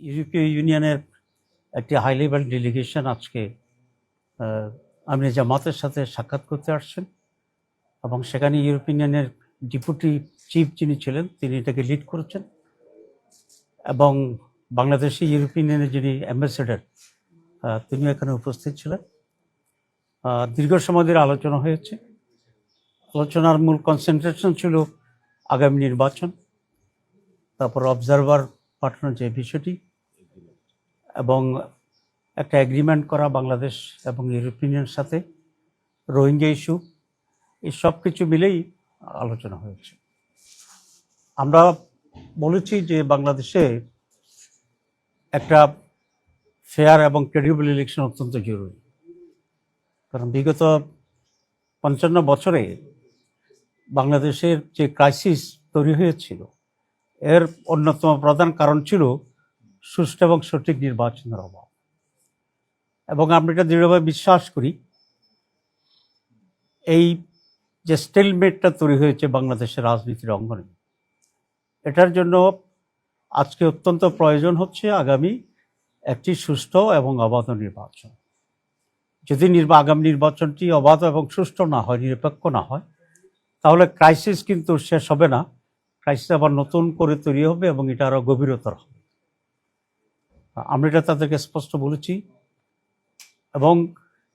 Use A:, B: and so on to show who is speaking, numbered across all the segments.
A: ইউরোপীয় ইউনিয়নের একটি হাই লেভেল ডেলিগেশন আজকে আমির জামাতের সাথে সাক্ষাৎ করতে আসছেন এবং সেখানে ইউরোপীয় ইউনিয়নের ডেপুটি চিফ যিনি ছিলেন তিনি এটাকে লিড করেছেন এবং বাংলাদেশি ইউরোপীয় ইউনিয়নের যিনি অ্যাম্বাসেডর তিনি এখানে উপস্থিত ছিলেন। দীর্ঘ সময় ধরে আলোচনা হয়েছে। আলোচনার মূল কনসেন্ট্রেশন ছিল আগামী নির্বাচন, তারপর অবজারভার পাঠানোর যে বিষয়টি এবং একটা এগ্রিমেন্ট করা বাংলাদেশ এবং ইউরোপীয় ইউনিয়নের সাথে, রোহিঙ্গা ইস্যু, এই সব কিছু মিলেই আলোচনা হয়েছে। আমরা বলেছি যে বাংলাদেশে একটা ফেয়ার এবং ক্রেডিবল ইলেকশন অত্যন্ত জরুরি, কারণ বিগত 55 বছরে বাংলাদেশের যে ক্রাইসিস তৈরি হয়েছিল এর অন্যতম প্রধান কারণ ছিল সুষ্ঠু এবং সঠিক নির্বাচনের অভাব। এবং আমরা এটা দৃঢ়ভাবে বিশ্বাস করি এই যে স্টেলমেটটা তৈরি হয়েছে বাংলাদেশের রাজনীতির অঙ্গনে, এটার জন্য আজকে অত্যন্ত প্রয়োজন হচ্ছে আগামী একটি সুষ্ঠু এবং অবাধ নির্বাচন। যদি আগামী নির্বাচনটি অবাধ এবং সুষ্ঠু না হয়, নিরপেক্ষ না হয়, তাহলে ক্রাইসিস কিন্তু শেষ হবে না, ক্রাইসিস আবার নতুন করে তৈরি হবে এবং এটা আরও গভীরতর হবে। আমরা এটা তাদেরকে স্পষ্ট বলেছি এবং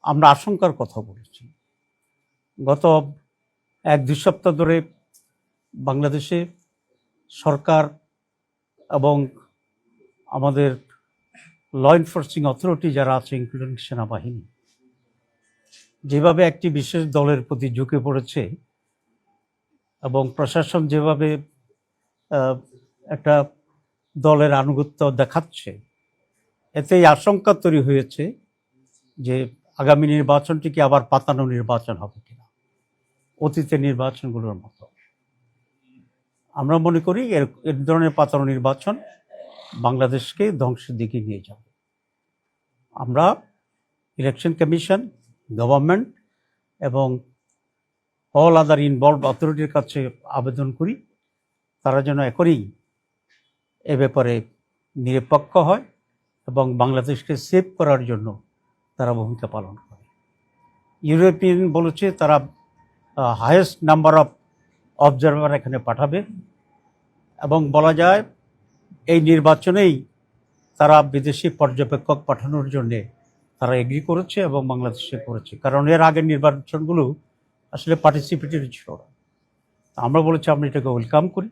A: আমরা আশঙ্কার কথা বলেছি। গত 1-2 সপ্তাহ ধরে বাংলাদেশে সরকার এবং আমাদের ল এনফোর্সিং অথরিটি যারা আছে, ইনক্লুডিং সেনাবাহিনী, যেভাবে একটি বিশেষ দলের প্রতি ঝুঁকে পড়েছে এবং প্রশাসন যেভাবে একটা দলের আনুগত্য দেখাচ্ছে, এতেই আশঙ্কা তৈরি হয়েছে যে আগামী নির্বাচনটি কি আবার পাতানো নির্বাচন হবে কিনা, অতীতের নির্বাচনগুলোর মতো। আমরা মনে করি এর ধরনের পাতানো নির্বাচন বাংলাদেশকে ধ্বংসের দিকে নিয়ে যাবে। আমরা ইলেকশন কমিশন, গভর্নমেন্ট এবং অল আদার ইনভলভ অথরিটির কাছে আবেদন করি তারা যেন এখনই এ ব্যাপারে নিরপেক্ষ হয় এবং বাংলাদেশকে সেভ করার জন্য তারা ভূমিকা পালন করে। ইউরোপিয়ান বলেছে তারা হাইয়েস্ট নাম্বার অফ অবজারভার এখানে পাঠাবে এবং বলা যায় এই নির্বাচনেই তারা বিদেশি পর্যবেক্ষক পাঠানোর জন্যে তারা এগ্রি করেছে এবং বাংলাদেশে করেছে, কারণ এর আগের নির্বাচনগুলো আসলে পার্টিসিপেটরি ছিল না। আমরা বলেছি আমরা এটাকে ওয়েলকাম করি।